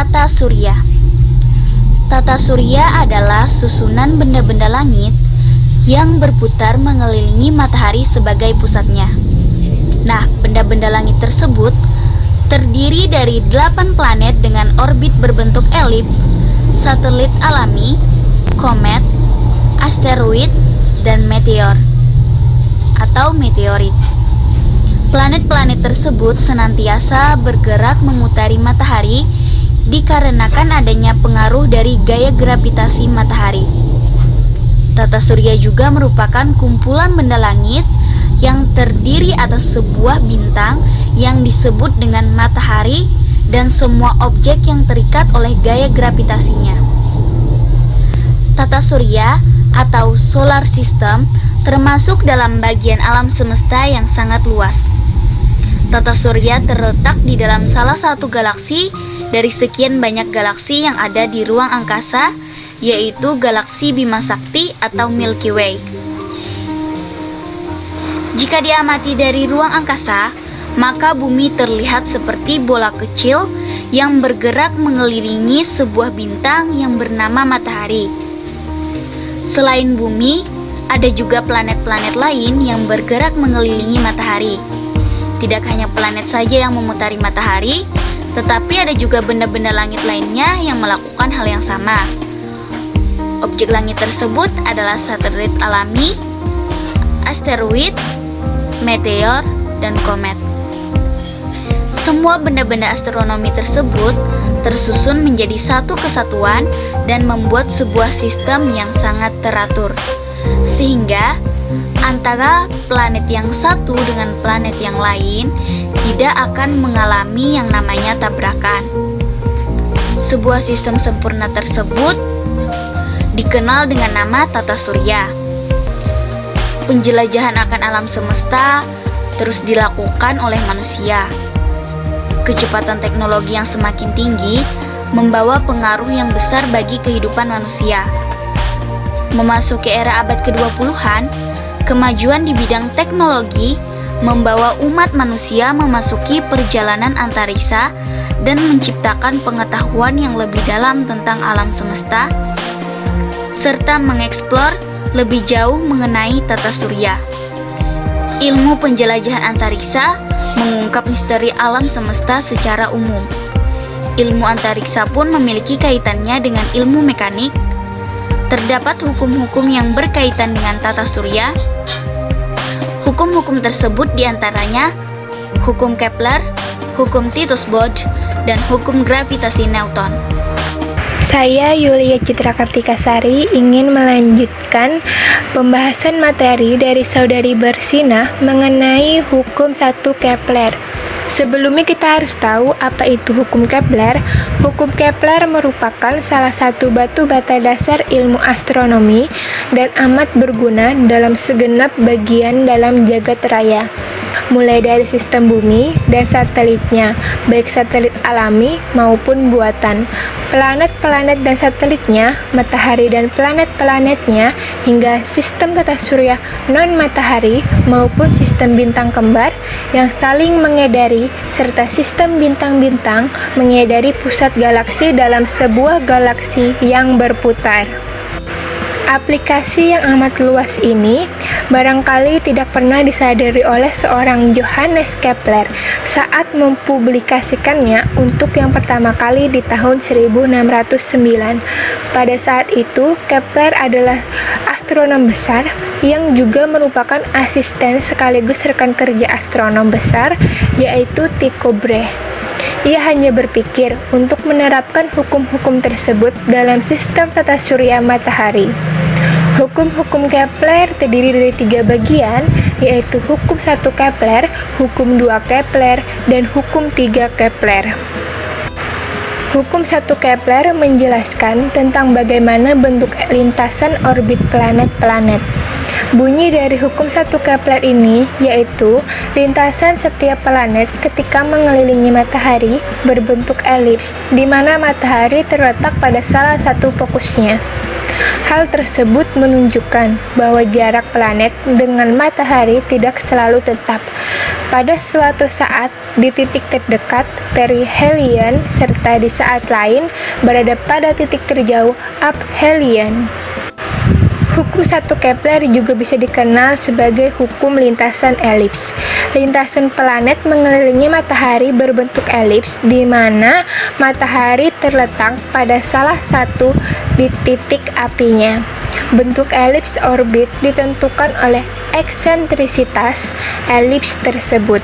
Tata surya. Tata surya adalah susunan benda-benda langit yang berputar mengelilingi matahari sebagai pusatnya. Nah, benda-benda langit tersebut terdiri dari 8 planet dengan orbit berbentuk elips, satelit alami, komet, asteroid, dan meteor atau meteorit. Planet-planet tersebut senantiasa bergerak memutari matahari dikarenakan adanya pengaruh dari gaya gravitasi matahari. Tata surya juga merupakan kumpulan benda langit yang terdiri atas sebuah bintang yang disebut dengan matahari dan semua objek yang terikat oleh gaya gravitasinya. Tata surya atau solar system termasuk dalam bagian alam semesta yang sangat luas. Tata surya terletak di dalam salah satu galaksi dari sekian banyak galaksi yang ada di ruang angkasa, yaitu galaksi Bima Sakti atau Milky Way. Jika diamati dari ruang angkasa, maka bumi terlihat seperti bola kecil yang bergerak mengelilingi sebuah bintang yang bernama matahari. Selain bumi, ada juga planet-planet lain yang bergerak mengelilingi matahari. Tidak hanya planet saja yang memutari matahari, tetapi ada juga benda-benda langit lainnya yang melakukan hal yang sama. Objek langit tersebut adalah satelit alami, asteroid, meteor, dan komet. Semua benda-benda astronomi tersebut tersusun menjadi satu kesatuan dan membuat sebuah sistem yang sangat teratur, sehingga antara planet yang satu dengan planet yang lain tidak akan mengalami yang namanya tabrakan. Sebuah sistem sempurna tersebut dikenal dengan nama tata surya. Penjelajahan akan alam semesta terus dilakukan oleh manusia. Kecepatan teknologi yang semakin tinggi membawa pengaruh yang besar bagi kehidupan manusia. Memasuki era abad ke-20-an, kemajuan di bidang teknologi membawa umat manusia memasuki perjalanan antariksa dan menciptakan pengetahuan yang lebih dalam tentang alam semesta, serta mengeksplor lebih jauh mengenai tata surya. Ilmu penjelajahan antariksa mengungkap misteri alam semesta secara umum. Ilmu antariksa pun memiliki kaitannya dengan ilmu mekanik. Terdapat hukum-hukum yang berkaitan dengan tata surya. Hukum-hukum tersebut diantaranya hukum Kepler, hukum Titus-Bode, dan hukum gravitasi Newton. Saya Yulia Citra Kartikasari ingin melanjutkan pembahasan materi dari Saudari Bersina mengenai hukum 1 Kepler. Sebelumnya kita harus tahu apa itu hukum Kepler. Hukum Kepler merupakan salah satu batu bata dasar ilmu astronomi dan amat berguna dalam segenap bagian dalam jagat raya, mulai dari sistem bumi dan satelitnya, baik satelit alami maupun buatan, planet-planet dan satelitnya, matahari dan planet-planetnya, hingga sistem tata surya non-matahari maupun sistem bintang kembar yang saling mengedari, serta sistem bintang-bintang mengedari pusat galaksi dalam sebuah galaksi yang berputar. Aplikasi yang amat luas ini barangkali tidak pernah disadari oleh seorang Johannes Kepler saat mempublikasikannya untuk yang pertama kali di tahun 1609. Pada saat itu, Kepler adalah astronom besar yang juga merupakan asisten sekaligus rekan kerja astronom besar, yaitu Tycho Brahe. Ia hanya berpikir untuk menerapkan hukum-hukum tersebut dalam sistem tata surya matahari. Hukum-hukum Kepler terdiri dari 3 bagian, yaitu hukum 1 Kepler, hukum 2 Kepler, dan hukum 3 Kepler. Hukum 1 Kepler menjelaskan tentang bagaimana bentuk lintasan orbit planet-planet. Bunyi dari hukum 1 Kepler ini yaitu lintasan setiap planet ketika mengelilingi matahari berbentuk elips, di mana matahari terletak pada salah satu fokusnya. Hal tersebut menunjukkan bahwa jarak planet dengan matahari tidak selalu tetap. Pada suatu saat, di titik terdekat perihelion, serta di saat lain berada pada titik terjauh aphelion. Hukum 1 Kepler juga bisa dikenal sebagai hukum lintasan elips. Lintasan planet mengelilingi matahari berbentuk elips, di mana matahari terletak pada salah satu di titik apinya. Bentuk elips orbit ditentukan oleh eksentrisitas elips tersebut.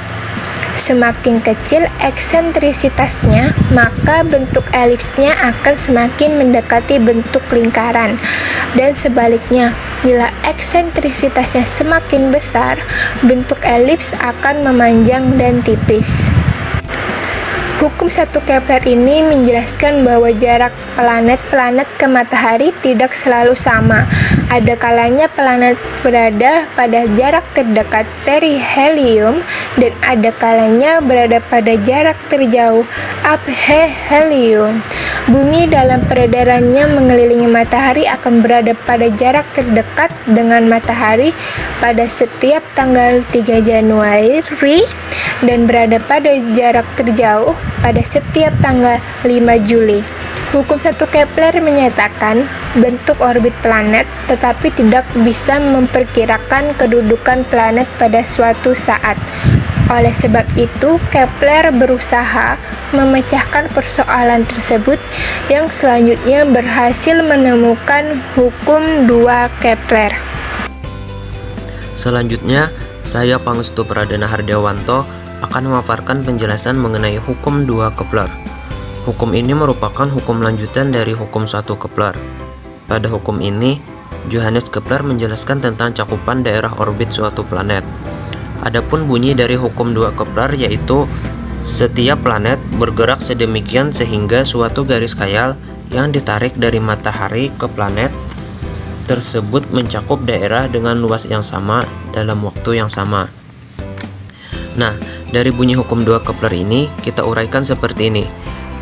Semakin kecil eksentrisitasnya, maka bentuk elipsnya akan semakin mendekati bentuk lingkaran. Dan sebaliknya, bila eksentrisitasnya semakin besar, bentuk elips akan memanjang dan tipis. Hukum 1 Kepler ini menjelaskan bahwa jarak planet-planet ke matahari tidak selalu sama. Ada kalanya planet berada pada jarak terdekat perihelion dan ada kalanya berada pada jarak terjauh aphelion. Bumi dalam peredarannya mengelilingi matahari akan berada pada jarak terdekat dengan matahari pada setiap tanggal 3 Januari dan berada pada jarak terjauh pada setiap tanggal 5 Juli. Hukum 1 Kepler menyatakan bentuk orbit planet, tetapi tidak bisa memperkirakan kedudukan planet pada suatu saat. Oleh sebab itu, Kepler berusaha memecahkan persoalan tersebut yang selanjutnya berhasil menemukan hukum 2 Kepler. Selanjutnya, saya Pangestu Pradana Hardiawanto akan memaparkan penjelasan mengenai hukum 2 Kepler. Hukum ini merupakan hukum lanjutan dari hukum 1 Kepler. Pada hukum ini, Johannes Kepler menjelaskan tentang cakupan daerah orbit suatu planet. Adapun bunyi dari hukum 2 Kepler yaitu setiap planet bergerak sedemikian sehingga suatu garis khayal yang ditarik dari matahari ke planet tersebut mencakup daerah dengan luas yang sama dalam waktu yang sama. Nah, dari bunyi hukum 2 Kepler ini kita uraikan seperti ini.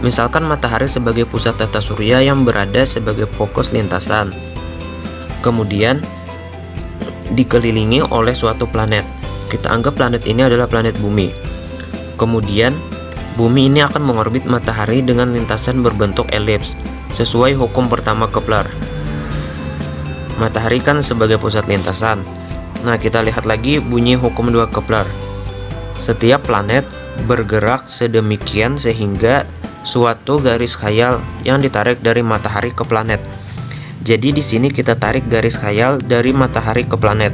Misalkan matahari sebagai pusat tata surya yang berada sebagai fokus lintasan, kemudian dikelilingi oleh suatu planet. Kita anggap planet ini adalah planet bumi. Kemudian bumi ini akan mengorbit matahari dengan lintasan berbentuk elips sesuai hukum pertama Kepler. Matahari kan sebagai pusat lintasan. Nah, kita lihat lagi bunyi hukum 2 Kepler. Setiap planet bergerak sedemikian sehingga suatu garis khayal yang ditarik dari matahari ke planet. Jadi di sini kita tarik garis khayal dari matahari ke planet.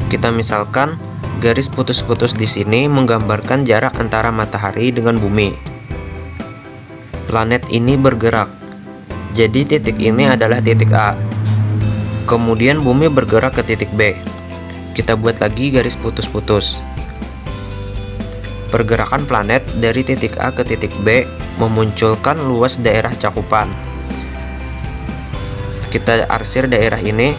Kita misalkan garis putus-putus di sini menggambarkan jarak antara matahari dengan bumi. Planet ini bergerak. Jadi titik ini adalah titik A. Kemudian bumi bergerak ke titik B. Kita buat lagi garis putus-putus. Pergerakan planet dari titik A ke titik B memunculkan luas daerah cakupan. Kita arsir daerah ini.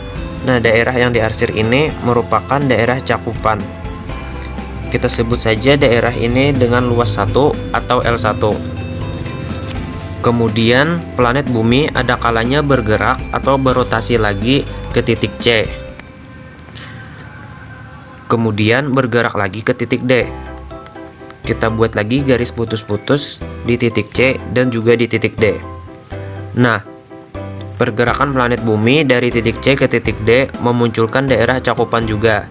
Nah, daerah yang diarsir ini merupakan daerah cakupan. Kita sebut saja daerah ini dengan luas 1 atau L1. Kemudian planet bumi ada kalanya bergerak atau berotasi lagi ke titik C. Kemudian bergerak lagi ke titik D. Kita buat lagi garis putus-putus di titik C dan juga di titik D. Nah, pergerakan planet bumi dari titik C ke titik D memunculkan daerah cakupan juga.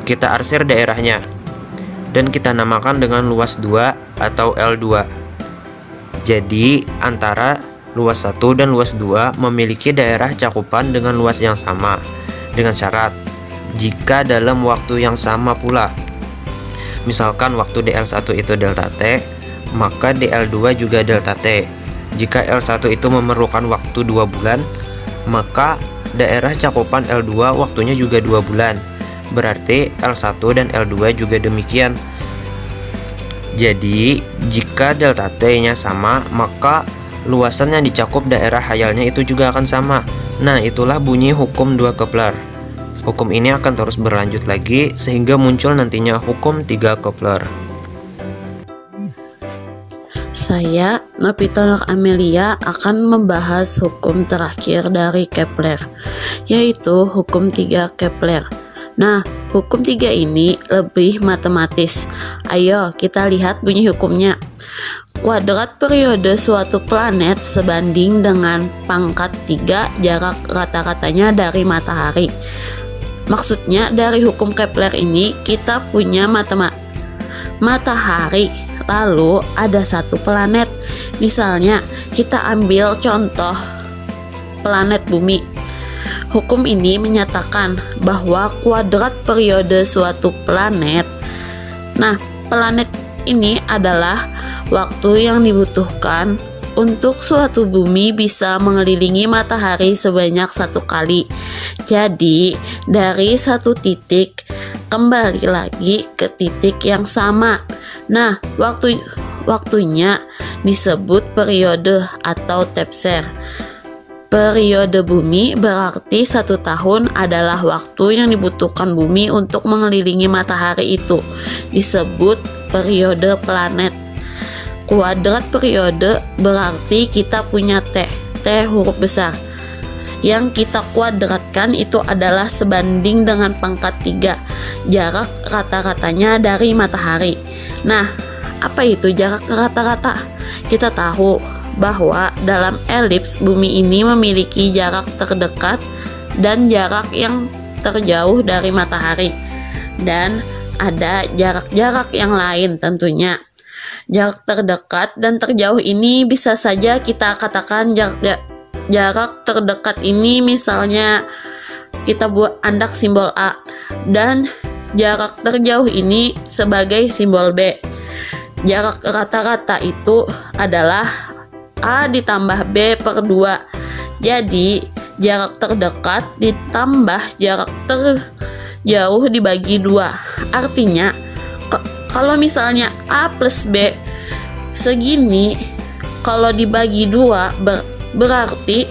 Kita arsir daerahnya dan kita namakan dengan luas 2 atau L2. Jadi, antara luas 1 dan luas 2 memiliki daerah cakupan dengan luas yang sama, dengan syarat jika dalam waktu yang sama pula. Misalkan waktu dl1 itu delta T, maka dl2 juga delta T. Jika L1 itu memerlukan waktu 2 bulan, maka daerah cakupan L2 waktunya juga 2 bulan. Berarti L1 dan L2 juga demikian. Jadi, jika delta T-nya sama, maka luasan yang dicakup daerah khayalnya itu juga akan sama. Nah, itulah bunyi hukum 2 Kepler. Hukum ini akan terus berlanjut lagi sehingga muncul nantinya hukum 3 Kepler. Saya, Novita Nur Amelia, akan membahas hukum terakhir dari Kepler, yaitu hukum 3 Kepler. Nah, hukum 3 ini lebih matematis. Ayo kita lihat bunyi hukumnya. Kuadrat periode suatu planet sebanding dengan pangkat 3 jarak rata-ratanya dari matahari. Maksudnya dari hukum Kepler ini kita punya matahari, lalu ada satu planet. Misalnya kita ambil contoh planet Bumi. Hukum ini menyatakan bahwa kuadrat periode suatu planet. Nah, planet ini adalah waktu yang dibutuhkan untuk suatu bumi bisa mengelilingi matahari sebanyak 1 kali. Jadi, dari satu titik kembali lagi ke titik yang sama. Nah, waktunya disebut periode atau tepser. Periode bumi berarti 1 tahun adalah waktu yang dibutuhkan bumi untuk mengelilingi matahari itu. Disebut periode planet. Kuadrat periode berarti kita punya T huruf besar. Yang kita kuadratkan itu adalah sebanding dengan pangkat 3 jarak rata-ratanya dari matahari. Nah, apa itu jarak rata-rata? Kita tahu bahwa dalam elips bumi ini memiliki jarak terdekat dan jarak yang terjauh dari matahari, dan ada jarak-jarak yang lain tentunya. Jarak terdekat dan terjauh ini bisa saja kita katakan jarak terdekat ini misalnya kita buat andak simbol A, dan jarak terjauh ini sebagai simbol B. Jarak rata-rata itu adalah A ditambah B per 2. Jadi jarak terdekat ditambah jarak terjauh dibagi 2. Artinya kalau misalnya A plus B segini, kalau dibagi 2 berarti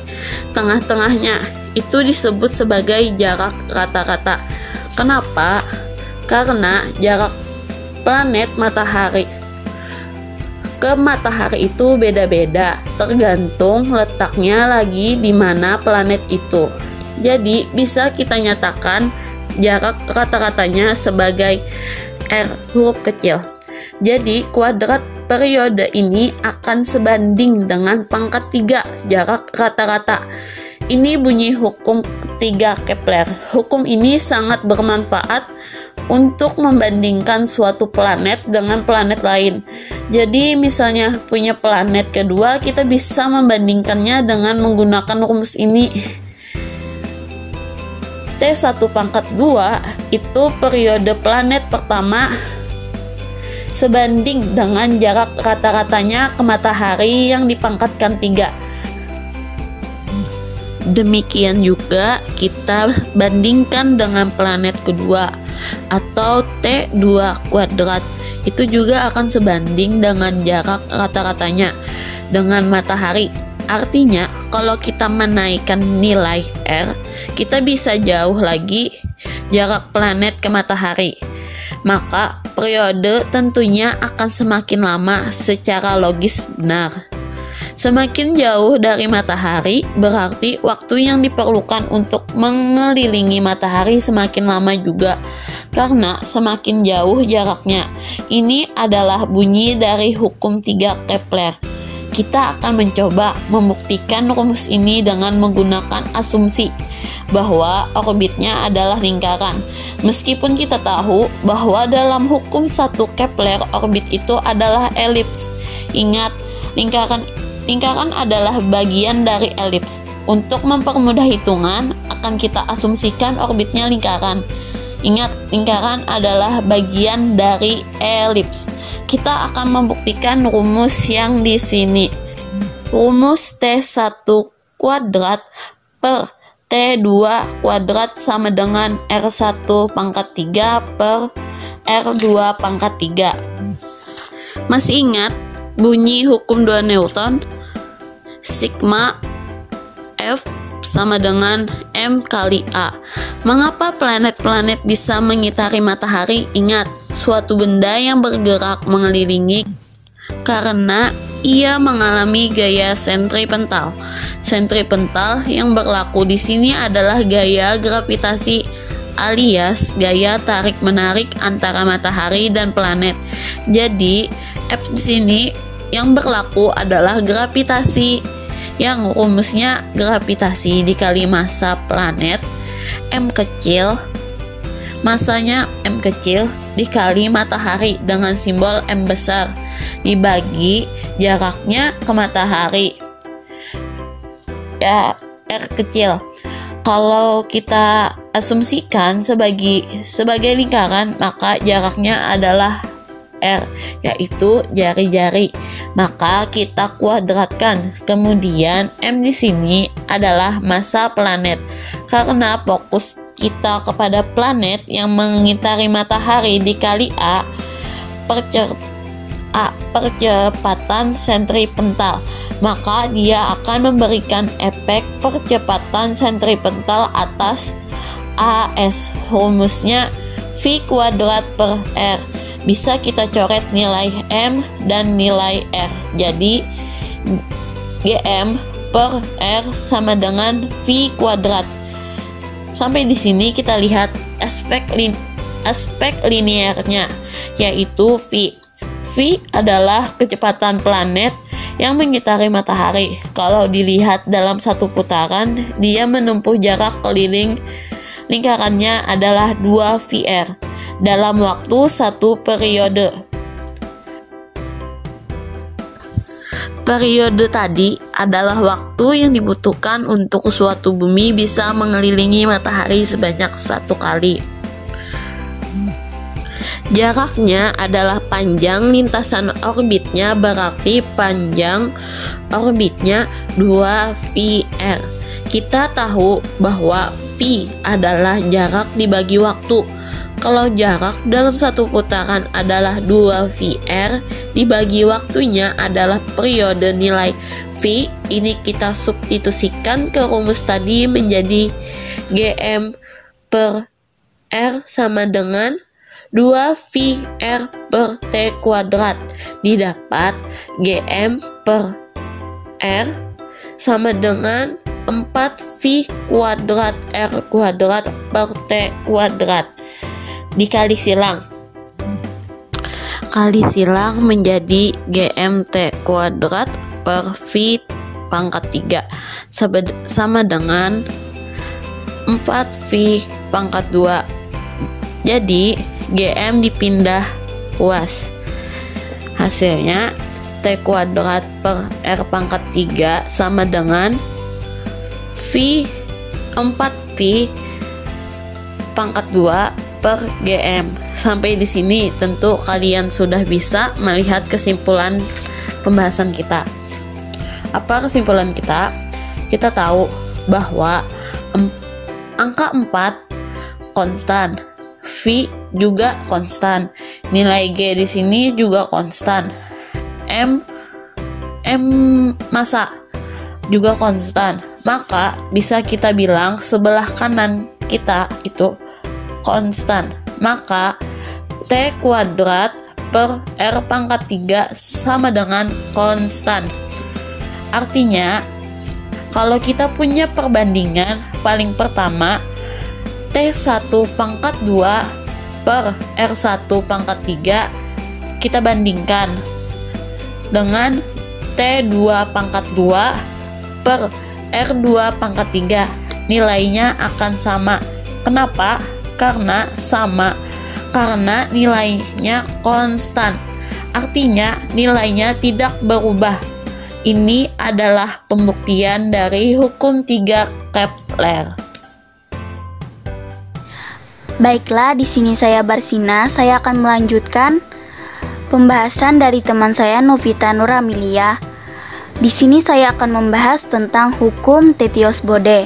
tengah-tengahnya itu disebut sebagai jarak rata-rata. Kenapa? Karena jarak planet matahari ke matahari itu beda-beda, tergantung letaknya lagi di mana planet itu. Jadi bisa kita nyatakan jarak rata-ratanya sebagai R huruf kecil. Jadi kuadrat periode ini akan sebanding dengan pangkat 3 jarak rata-rata. Ini bunyi hukum 3 Kepler. Hukum ini sangat bermanfaat untuk membandingkan suatu planet dengan planet lain. Jadi misalnya punya planet kedua, kita bisa membandingkannya dengan menggunakan rumus ini. T1 pangkat 2 itu periode planet pertama sebanding dengan jarak rata-ratanya ke matahari yang dipangkatkan 3. Demikian juga kita bandingkan dengan planet kedua atau T2 kuadrat. Itu juga akan sebanding dengan jarak rata-ratanya dengan matahari. Artinya, kalau kita menaikkan nilai R, kita bisa jauh lagi jarak planet ke matahari. Maka, periode tentunya akan semakin lama secara logis benar. Semakin jauh dari matahari, berarti waktu yang diperlukan untuk mengelilingi matahari semakin lama juga, karena semakin jauh jaraknya. Ini adalah bunyi dari hukum 3 Kepler. Kita akan mencoba membuktikan rumus ini dengan menggunakan asumsi bahwa orbitnya adalah lingkaran. Meskipun kita tahu bahwa dalam hukum 1 Kepler orbit itu adalah elips. Ingat, lingkaran adalah bagian dari elips. Untuk mempermudah hitungan, akan kita asumsikan orbitnya lingkaran. Ingat, lingkaran adalah bagian dari elips. Kita akan membuktikan rumus yang di sini. Rumus T1 kuadrat per T2 kuadrat sama dengan R1 pangkat 3 per R2 pangkat 3. Masih ingat bunyi hukum 2 Newton? Sigma F sama dengan M kali A. Mengapa planet-planet bisa mengitari matahari? Ingat, suatu benda yang bergerak mengelilingi, karena ia mengalami gaya sentripetal. Sentripetal yang berlaku di sini adalah gaya gravitasi alias gaya tarik-menarik antara matahari dan planet. Jadi, F di sini yang berlaku adalah gravitasi, yang rumusnya gravitasi dikali massa planet M kecil, masanya M kecil dikali matahari dengan simbol M besar dibagi jaraknya ke matahari, ya R kecil. Kalau kita asumsikan sebagai lingkaran, maka jaraknya adalah R, yaitu jari-jari. Maka kita kuadratkan. Kemudian M di sini adalah massa planet. Karena fokus kita kepada planet yang mengitari matahari dikali percepatan sentripetal, maka dia akan memberikan efek percepatan sentripetal atas AS. Rumusnya V kuadrat per R. Bisa kita coret nilai M dan nilai R. Jadi GM per R sama dengan V kuadrat. Sampai di sini kita lihat aspek linearnya, yaitu V. V adalah kecepatan planet yang mengitari matahari. Kalau dilihat dalam satu putaran, dia menempuh jarak keliling lingkarannya adalah 2 VR dalam waktu satu periode. Periode tadi adalah waktu yang dibutuhkan untuk suatu bumi bisa mengelilingi matahari sebanyak 1 kali. Jaraknya adalah panjang lintasan orbitnya, berarti panjang orbitnya 2VR. Kita tahu bahwa V adalah jarak dibagi waktu. Kalau jarak dalam satu putaran adalah 2VR, dibagi waktunya adalah periode. Nilai V ini kita substitusikan ke rumus tadi menjadi GM per R sama dengan 2VR per T kuadrat. Didapat GM per R sama dengan 4V kuadrat R kuadrat per T kuadrat. Dikali silang. Kali silang menjadi GMT kuadrat per V pangkat 3 sama dengan 4V pangkat 2. Jadi GM dipindah kuas. Hasilnya T kuadrat per R pangkat 3 sama dengan V 4V pangkat 2 per GM. Sampai di sini tentu kalian sudah bisa melihat kesimpulan pembahasan kita. Apa kesimpulan kita? Kita tahu bahwa angka 4 konstan, V juga konstan, nilai G di sini juga konstan, M massa juga konstan. Maka bisa kita bilang sebelah kanan kita itu konstan. Maka T kuadrat per R pangkat 3 sama dengan konstan. Artinya kalau kita punya perbandingan, paling pertama T1 pangkat 2 per R1 pangkat 3 kita bandingkan dengan T2 pangkat 2 per R2 pangkat 3. Nilainya akan sama. Kenapa? Karena sama. Karena nilainya konstan. Artinya nilainya tidak berubah. Ini adalah pembuktian dari hukum 3 Kepler. Baiklah, di sini saya Barsina. Saya akan melanjutkan pembahasan dari teman saya Novita Nuramilia. Di sini saya akan membahas tentang hukum Titios-Bode.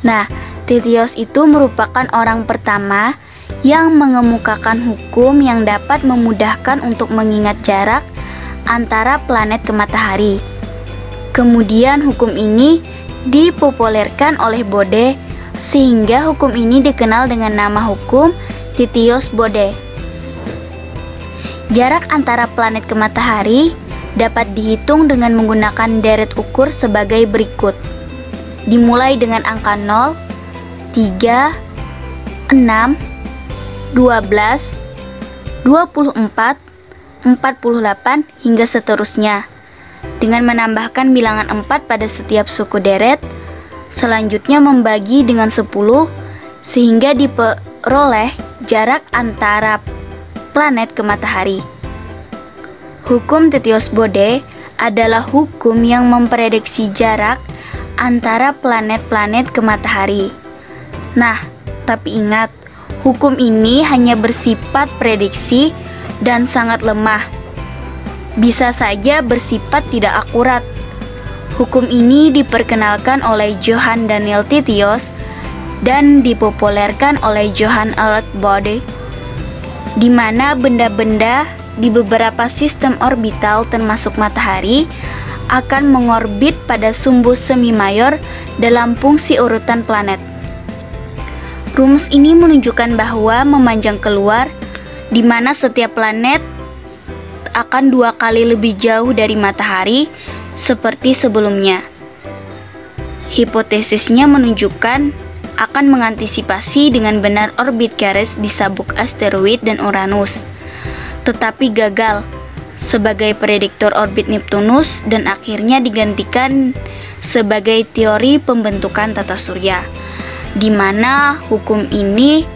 Nah, Titios itu merupakan orang pertama yang mengemukakan hukum yang dapat memudahkan untuk mengingat jarak antara planet ke matahari. Kemudian hukum ini dipopulerkan oleh Bode sehingga hukum ini dikenal dengan nama hukum Titios-Bode. Jarak antara planet ke matahari dapat dihitung dengan menggunakan deret ukur sebagai berikut. Dimulai dengan angka 0, 3, 6, 12, 24, 48, hingga seterusnya. Dengan menambahkan bilangan 4 pada setiap suku deret, selanjutnya membagi dengan 10 sehingga diperoleh jarak antara planet ke matahari. Hukum Titios-Bode adalah hukum yang memprediksi jarak antara planet-planet ke matahari. Nah, tapi ingat, hukum ini hanya bersifat prediksi dan sangat lemah. Bisa saja bersifat tidak akurat. Hukum ini diperkenalkan oleh Johann Daniel Titios dan dipopulerkan oleh Johann Albert Bode, di mana benda-benda di beberapa sistem orbital termasuk matahari akan mengorbit pada sumbu semi mayor dalam fungsi urutan planet. Rumus ini menunjukkan bahwa memanjang keluar, di mana setiap planet akan 2 kali lebih jauh dari matahari seperti sebelumnya. Hipotesisnya menunjukkan akan mengantisipasi dengan benar orbit Ceres di sabuk asteroid dan Uranus, tetapi gagal sebagai prediktor orbit Neptunus dan akhirnya digantikan sebagai teori pembentukan tata surya, di mana hukum ini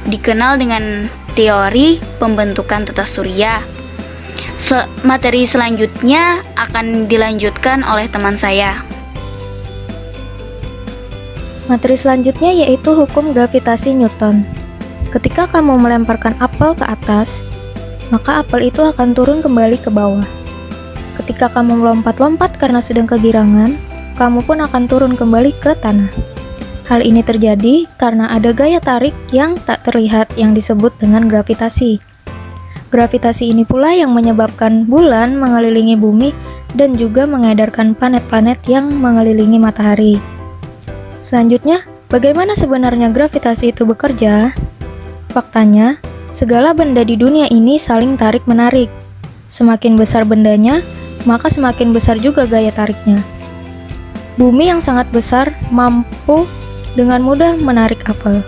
dikenal dengan teori pembentukan tata surya. Materi selanjutnya akan dilanjutkan oleh teman saya. Materi selanjutnya yaitu hukum gravitasi Newton. Ketika kamu melemparkan apel ke atas, maka apel itu akan turun kembali ke bawah. Ketika kamu melompat-lompat karena sedang kegirangan, kamu pun akan turun kembali ke tanah. Hal ini terjadi karena ada gaya tarik yang tak terlihat yang disebut dengan gravitasi. Gravitasi ini pula yang menyebabkan bulan mengelilingi bumi dan juga mengedarkan planet-planet yang mengelilingi matahari. Selanjutnya, bagaimana sebenarnya gravitasi itu bekerja? Faktanya, segala benda di dunia ini saling tarik-menarik. Semakin besar bendanya, maka semakin besar juga gaya tariknya. Bumi yang sangat besar mampu dengan mudah menarik apel.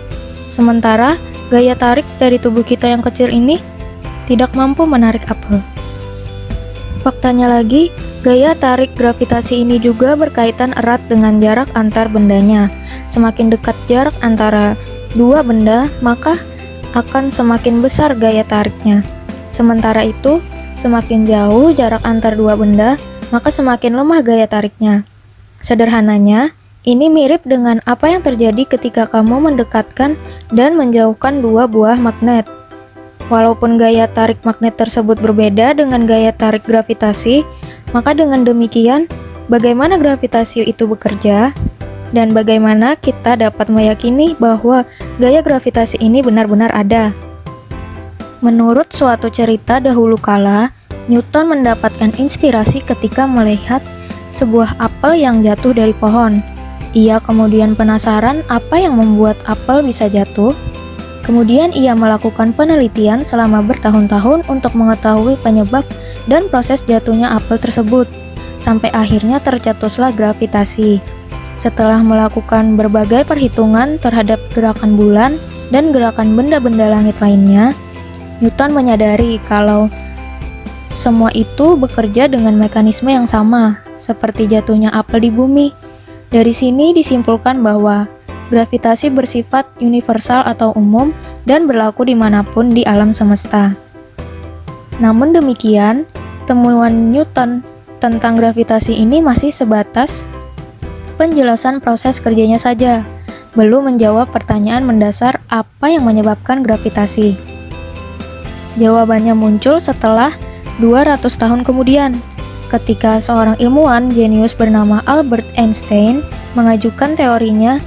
Sementara, gaya tarik dari tubuh kita yang kecil ini tidak mampu menarik apel. Faktanya lagi, gaya tarik gravitasi ini juga berkaitan erat dengan jarak antar bendanya. Semakin dekat jarak antara dua benda, maka akan semakin besar gaya tariknya. Sementara itu, semakin jauh jarak antar dua benda, maka semakin lemah gaya tariknya. Sederhananya, ini mirip dengan apa yang terjadi ketika kamu mendekatkan dan menjauhkan dua buah magnet. Walaupun gaya tarik magnet tersebut berbeda dengan gaya tarik gravitasi, maka dengan demikian, bagaimana gravitasi itu bekerja, dan bagaimana kita dapat meyakini bahwa gaya gravitasi ini benar-benar ada. Menurut suatu cerita dahulu kala, Newton mendapatkan inspirasi ketika melihat sebuah apel yang jatuh dari pohon. Ia kemudian penasaran apa yang membuat apel bisa jatuh. Kemudian ia melakukan penelitian selama bertahun-tahun untuk mengetahui penyebab dan proses jatuhnya apel tersebut, sampai akhirnya tercetuslah gravitasi. Setelah melakukan berbagai perhitungan terhadap gerakan bulan dan gerakan benda-benda langit lainnya, Newton menyadari kalau semua itu bekerja dengan mekanisme yang sama, seperti jatuhnya apel di bumi. Dari sini disimpulkan bahwa gravitasi bersifat universal atau umum dan berlaku dimanapun di alam semesta. Namun demikian, temuan Newton tentang gravitasi ini masih sebatas penjelasan proses kerjanya saja, belum menjawab pertanyaan mendasar apa yang menyebabkan gravitasi. Jawabannya muncul setelah 200 tahun kemudian, ketika seorang ilmuwan jenius bernama Albert Einstein mengajukan teorinya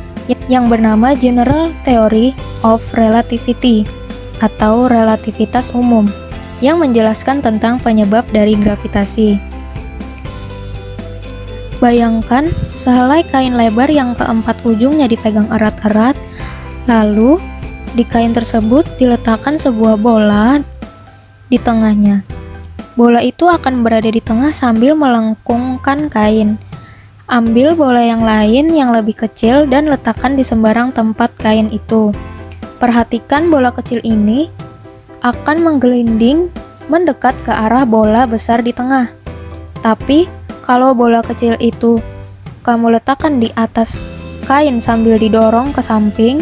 yang bernama General Theory of Relativity atau relativitas umum, yang menjelaskan tentang penyebab dari gravitasi. Bayangkan sehelai kain lebar yang keempat ujungnya dipegang erat-erat, lalu di kain tersebut diletakkan sebuah bola di tengahnya. Bola itu akan berada di tengah sambil melengkungkan kain. Ambil bola yang lain yang lebih kecil dan letakkan di sembarang tempat kain itu. Perhatikan bola kecil ini akan menggelinding mendekat ke arah bola besar di tengah. Tapi, kalau bola kecil itu kamu letakkan di atas kain sambil didorong ke samping,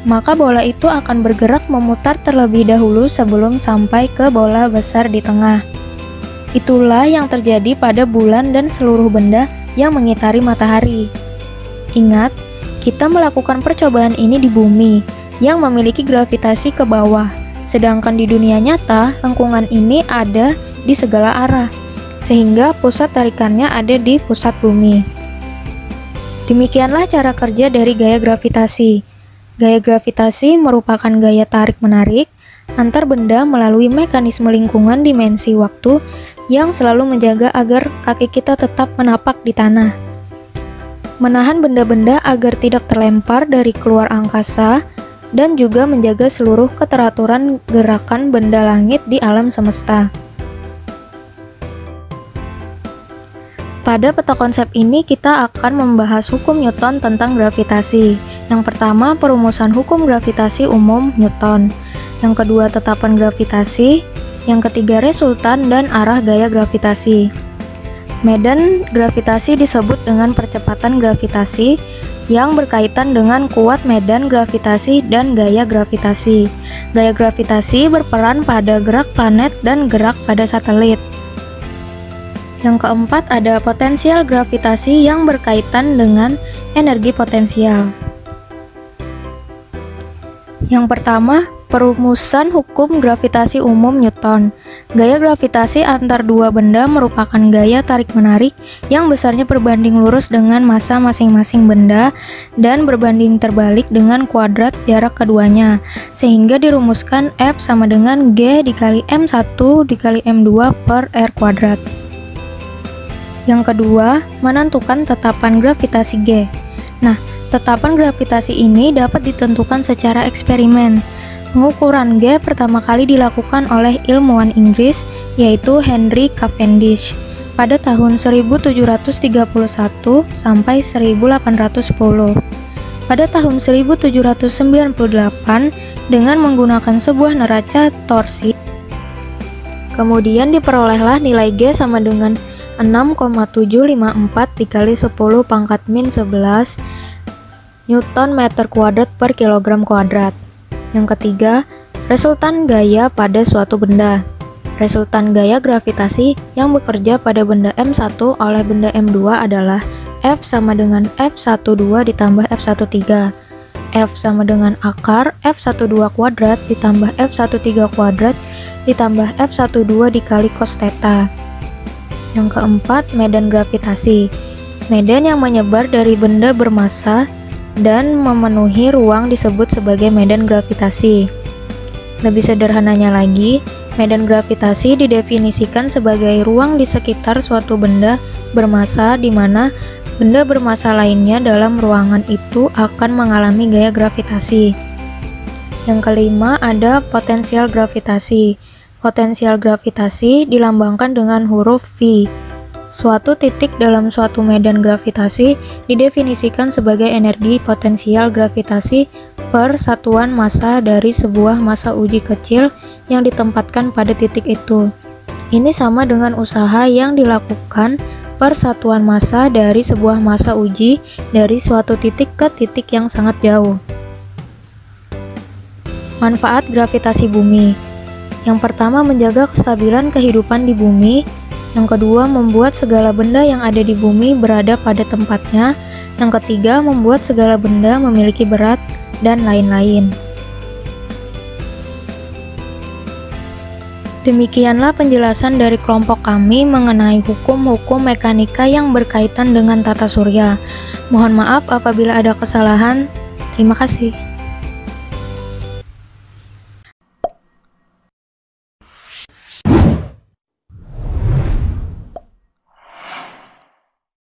maka bola itu akan bergerak memutar terlebih dahulu sebelum sampai ke bola besar di tengah. Itulah yang terjadi pada bulan dan seluruh benda yang mengitari matahari. Ingat, kita melakukan percobaan ini di bumi yang memiliki gravitasi ke bawah, sedangkan di dunia nyata, lengkungan ini ada di segala arah, sehingga pusat tarikannya ada di pusat bumi. Demikianlah cara kerja dari gaya gravitasi. Gaya gravitasi merupakan gaya tarik-menarik antar benda melalui mekanisme lingkungan dimensi waktu yang selalu menjaga agar kaki kita tetap menapak di tanah. Menahan benda-benda agar tidak terlempar dari keluar angkasa dan juga menjaga seluruh keteraturan gerakan benda langit di alam semesta. Pada peta konsep ini kita akan membahas hukum Newton tentang gravitasi. Yang pertama, perumusan hukum gravitasi umum Newton. Yang kedua, tetapan gravitasi. Yang ketiga, resultan dan arah gaya gravitasi. Medan gravitasi disebut dengan percepatan gravitasi yang berkaitan dengan kuat medan gravitasi dan gaya gravitasi. Gaya gravitasi berperan pada gerak planet dan gerak pada satelit. Yang keempat, ada potensial gravitasi yang berkaitan dengan energi potensial. Yang pertama, perumusan hukum gravitasi umum Newton. Gaya gravitasi antar dua benda merupakan gaya tarik-menarik yang besarnya berbanding lurus dengan massa masing-masing benda dan berbanding terbalik dengan kuadrat jarak keduanya, sehingga dirumuskan F sama dengan G dikali M1 dikali M2 per R kuadrat. Yang kedua, menentukan tetapan gravitasi G. Nah, tetapan gravitasi ini dapat ditentukan secara eksperimen. Pengukuran G pertama kali dilakukan oleh ilmuwan Inggris yaitu Henry Cavendish pada tahun 1731 sampai 1810. Pada tahun 1798 dengan menggunakan sebuah neraca torsi, kemudian diperolehlah nilai G sama dengan 6,754 dikali 10 pangkat min 11 Newton meter kuadrat per kilogram kuadrat. Yang ketiga, resultan gaya pada suatu benda. Resultan gaya gravitasi yang bekerja pada benda M1 oleh benda M2 adalah F sama dengan F12 ditambah F13. F sama dengan akar F12 kuadrat ditambah F13 kuadrat ditambah F12 dikali cos theta. Yang keempat, medan gravitasi. Medan yang menyebar dari benda bermassa dan memenuhi ruang disebut sebagai medan gravitasi. Lebih sederhananya lagi, medan gravitasi didefinisikan sebagai ruang di sekitar suatu benda bermassa di mana benda bermassa lainnya dalam ruangan itu akan mengalami gaya gravitasi. Yang kelima, ada potensial gravitasi. Potensial gravitasi dilambangkan dengan huruf V. Suatu titik dalam suatu medan gravitasi didefinisikan sebagai energi potensial gravitasi per satuan massa dari sebuah massa uji kecil yang ditempatkan pada titik itu. Ini sama dengan usaha yang dilakukan per satuan massa dari sebuah massa uji dari suatu titik ke titik yang sangat jauh. Manfaat gravitasi bumi. Yang pertama, menjaga kestabilan kehidupan di bumi. Yang kedua, membuat segala benda yang ada di bumi berada pada tempatnya. Yang ketiga, membuat segala benda memiliki berat, dan lain-lain. Demikianlah penjelasan dari kelompok kami mengenai hukum-hukum mekanika yang berkaitan dengan tata surya. Mohon maaf apabila ada kesalahan. Terima kasih.